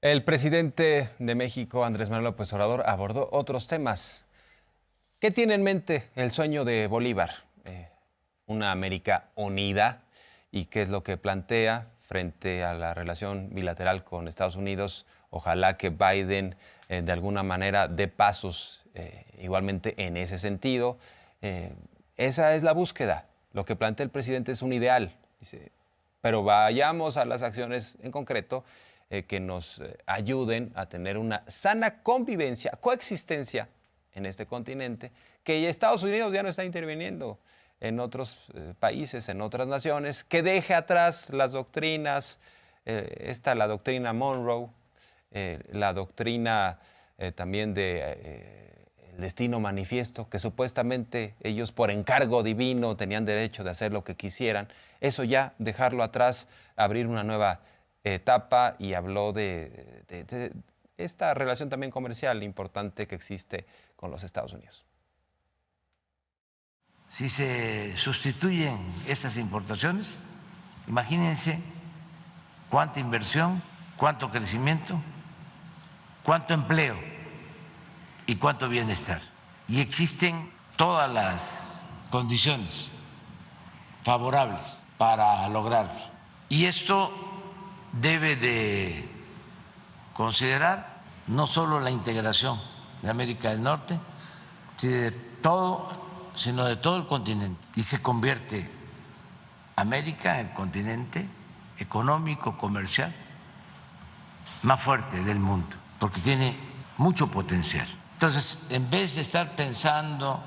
El presidente de México, Andrés Manuel López Obrador, abordó otros temas. ¿Qué tiene en mente el sueño de Bolívar? Una América unida. ¿Y qué es lo que plantea frente a la relación bilateral con Estados Unidos? Ojalá que Biden de alguna manera dé pasos igualmente en ese sentido. Esa es la búsqueda. Lo que plantea el presidente es un ideal. Dice, pero vayamos a las acciones en concreto que nos ayuden a tener una sana convivencia, coexistencia en este continente, que Estados Unidos ya no está interviniendo en otros países, en otras naciones, que deje atrás las doctrinas, la doctrina Monroe, la doctrina también de el destino manifiesto, que supuestamente ellos por encargo divino tenían derecho de hacer lo que quisieran. Eso ya, dejarlo atrás, abrir una nueva etapa, y habló de esta relación también comercial importante que existe con los Estados Unidos. Si se sustituyen esas importaciones, imagínense cuánta inversión, cuánto crecimiento, cuánto empleo y cuánto bienestar. Y existen todas las condiciones favorables para lograrlo. Y esto debe de considerar no solo la integración de América del Norte, sino de todo el continente. Y se convierte América en el continente económico, comercial más fuerte del mundo, porque tiene mucho potencial. Entonces, en vez de estar pensando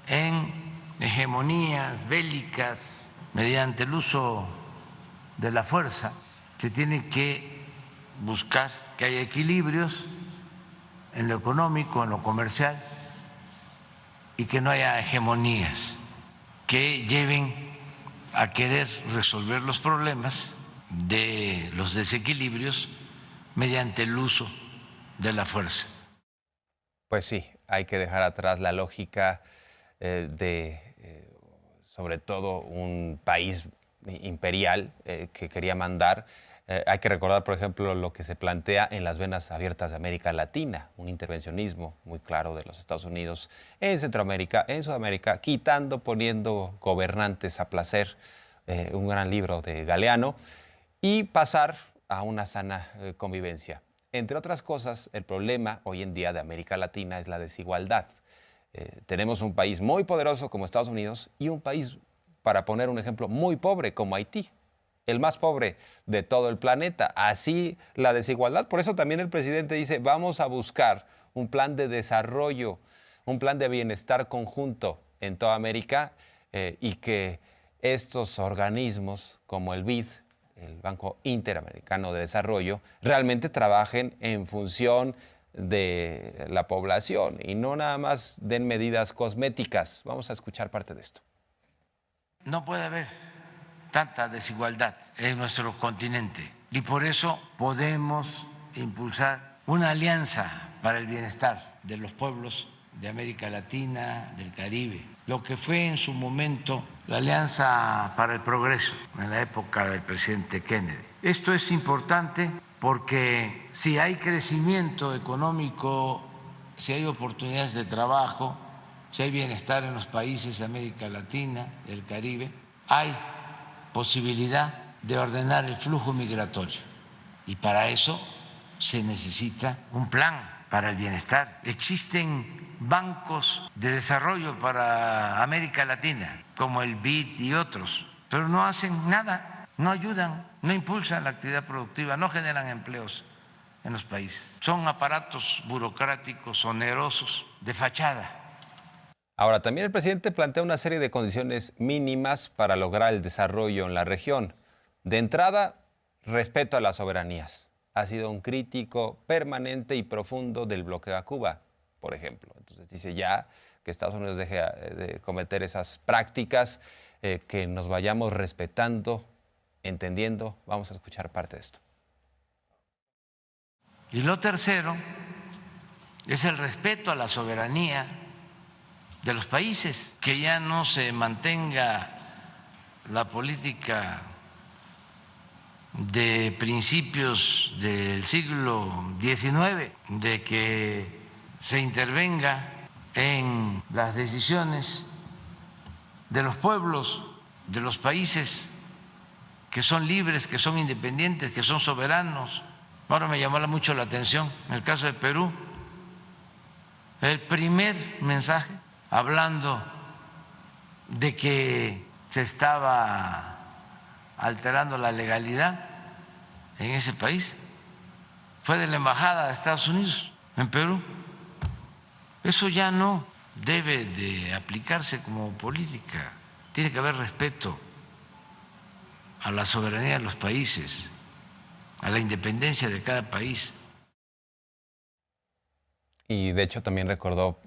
en hegemonías bélicas mediante el uso de la fuerza, se tiene que buscar que haya equilibrios en lo económico, en lo comercial, y que no haya hegemonías que lleven a querer resolver los problemas de los desequilibrios mediante el uso de la fuerza. Pues sí, hay que dejar atrás la lógica sobre todo, un país imperial que quería mandar. Hay que recordar, por ejemplo, lo que se plantea en las venas abiertas de América Latina, un intervencionismo muy claro de los Estados Unidos en Centroamérica, en Sudamérica, quitando, poniendo gobernantes a placer, un gran libro de Galeano, y pasar a una sana convivencia. Entre otras cosas, el problema hoy en día de América Latina es la desigualdad. Tenemos un país muy poderoso como Estados Unidos y un país, para poner un ejemplo, muy pobre como Haití, el más pobre de todo el planeta. Así la desigualdad. Por eso también el presidente dice, vamos a buscar un plan de desarrollo, un plan de bienestar conjunto en toda América, y que estos organismos como el BID, el Banco Interamericano de Desarrollo, realmente trabajen en función de la población y no nada más den medidas cosméticas. Vamos a escuchar parte de esto. No puede haber tanta desigualdad en nuestro continente y por eso podemos impulsar una alianza para el bienestar de los pueblos de América Latina, del Caribe, lo que fue en su momento la Alianza para el Progreso en la época del presidente Kennedy. Esto es importante porque si hay crecimiento económico, si hay oportunidades de trabajo, si hay bienestar en los países de América Latina, del Caribe, hay posibilidad de ordenar el flujo migratorio. Y para eso se necesita un plan para el bienestar. Existen bancos de desarrollo para América Latina, como el BID y otros, pero no hacen nada, no ayudan, no impulsan la actividad productiva, no generan empleos en los países. Son aparatos burocráticos onerosos de fachada. Ahora, también el presidente plantea una serie de condiciones mínimas para lograr el desarrollo en la región. De entrada, respeto a las soberanías. Ha sido un crítico permanente y profundo del bloqueo a Cuba, por ejemplo. Entonces dice ya que Estados Unidos deje de cometer esas prácticas, que nos vayamos respetando, entendiendo. Vamos a escuchar parte de esto. Y lo tercero es el respeto a la soberanía de los países, que ya no se mantenga la política de principios del siglo XIX, de que se intervenga en las decisiones de los pueblos, de los países que son libres, que son independientes, que son soberanos. Ahora me llamó mucho la atención, en el caso de Perú, el primer mensaje hablando de que se estaba alterando la legalidad en ese país fue de la Embajada de Estados Unidos en Perú. Eso ya no debe de aplicarse como política. Tiene que haber respeto a la soberanía de los países, a la independencia de cada país. Y de hecho también recordó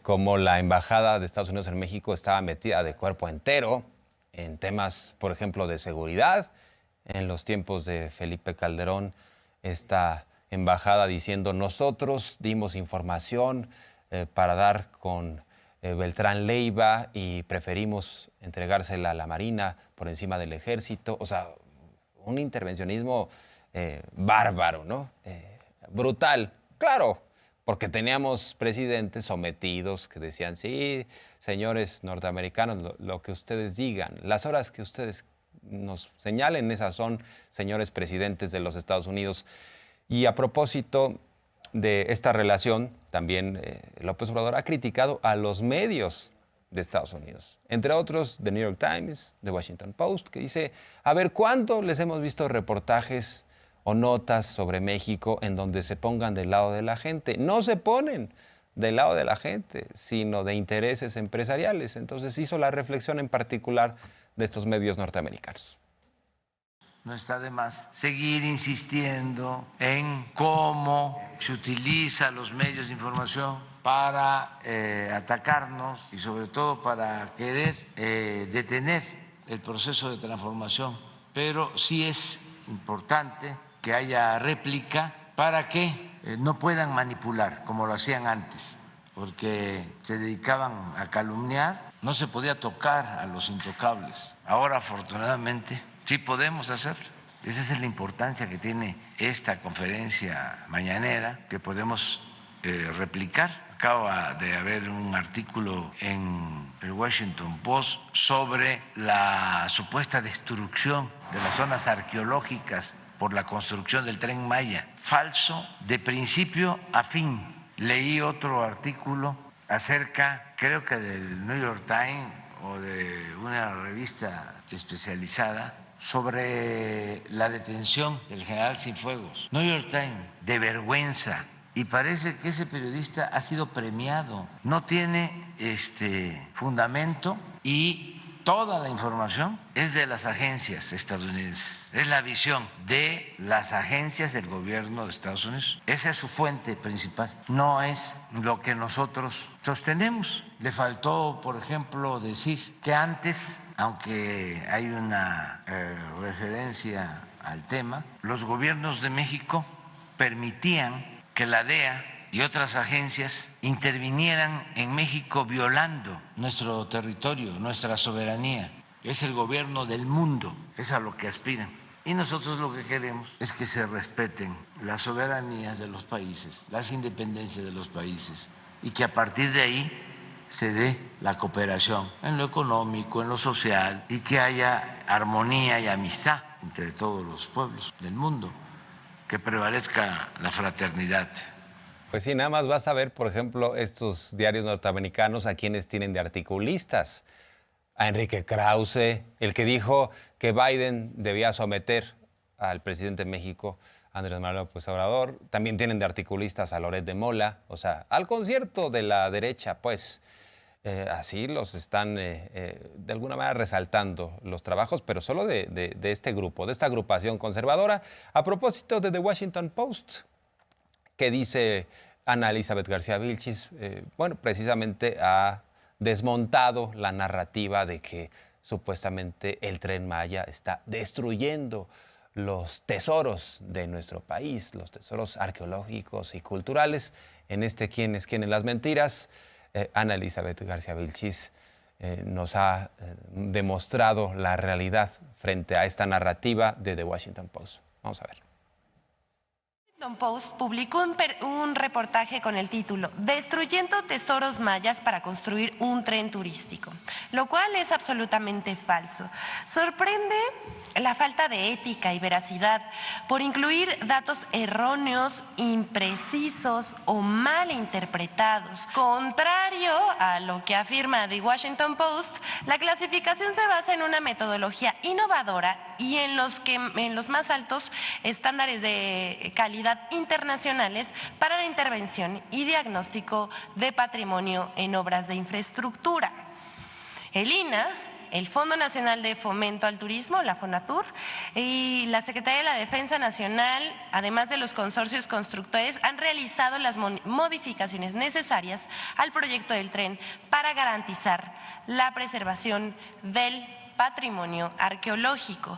cómo la Embajada de Estados Unidos en México estaba metida de cuerpo entero en temas, por ejemplo, de seguridad. En los tiempos de Felipe Calderón, esta embajada diciendo: nosotros dimos información para dar con Beltrán Leiva y preferimos entregársela a la Marina por encima del Ejército. O sea, un intervencionismo bárbaro, ¿no? Brutal, claro, porque teníamos presidentes sometidos que decían: sí, señores norteamericanos, lo que ustedes digan, las horas que ustedes nos señalen, esas son, señores presidentes de los Estados Unidos. Y a propósito de esta relación, también López Obrador ha criticado a los medios de Estados Unidos, entre otros The New York Times, The Washington Post, que dice: a ver, ¿cuánto les hemos visto reportajes o notas sobre México en donde se pongan del lado de la gente? No se ponen del lado de la gente, sino de intereses empresariales. Entonces hizo la reflexión en particular de estos medios norteamericanos. No está de más seguir insistiendo en cómo se utilizan los medios de información para atacarnos y sobre todo para querer detener el proceso de transformación. Pero sí es importante que haya réplica para que no puedan manipular como lo hacían antes, porque se dedicaban a calumniar, no se podía tocar a los intocables. Ahora, afortunadamente, sí podemos hacerlo. Esa es la importancia que tiene esta conferencia mañanera, que podemos replicar. Acaba de haber un artículo en el Washington Post sobre la supuesta destrucción de las zonas arqueológicas por la construcción del Tren Maya. Falso de principio a fin. Leí otro artículo acerca, creo que del New York Times o de una revista especializada, sobre la detención del general Cienfuegos. New York Times, de vergüenza. Y parece que ese periodista ha sido premiado. No tiene fundamento y toda la información es de las agencias estadounidenses. Es la visión de las agencias del gobierno de Estados Unidos. Esa es su fuente principal. No es lo que nosotros sostenemos. Le faltó, por ejemplo, decir que antes, aunque hay una referencia al tema, los gobiernos de México permitían que la DEA y otras agencias intervinieran en México violando nuestro territorio, nuestra soberanía. Es el gobierno del mundo, es a lo que aspiran. Y nosotros lo que queremos es que se respeten las soberanías de los países, las independencias de los países, y que a partir de ahí se dé la cooperación en lo económico, en lo social, y que haya armonía y amistad entre todos los pueblos del mundo, que prevalezca la fraternidad. Pues sí, nada más vas a ver, por ejemplo, estos diarios norteamericanos a quienes tienen de articulistas. A Enrique Krause, el que dijo que Biden debía someter al presidente de México, Andrés Manuel López Obrador. También tienen de articulistas a Loret de Mola, o sea, al concierto de la derecha, pues. Así los están de alguna manera resaltando los trabajos, pero solo de este grupo, de esta agrupación conservadora. A propósito de The Washington Post, que dice Ana Elizabeth García Vilchis, bueno, precisamente ha desmontado la narrativa de que supuestamente el Tren Maya está destruyendo los tesoros de nuestro país, los tesoros arqueológicos y culturales. En este ¿Quién es quién en las mentiras? Ana Elizabeth García Vilchis nos ha demostrado la realidad frente a esta narrativa de The Washington Post. Vamos a ver. Washington Post publicó un reportaje con el título "Destruyendo tesoros mayas para construir un tren turístico", lo cual es absolutamente falso. Sorprende la falta de ética y veracidad por incluir datos erróneos, imprecisos o mal interpretados. Contrario a lo que afirma The Washington Post, la clasificación se basa en una metodología innovadora y en los más altos estándares de calidad internacionales para la intervención y diagnóstico de patrimonio en obras de infraestructura. El INAH, el Fondo Nacional de Fomento al Turismo, la FONATUR, y la Secretaría de la Defensa Nacional, además de los consorcios constructores, han realizado las modificaciones necesarias al proyecto del tren para garantizar la preservación del patrimonio arqueológico.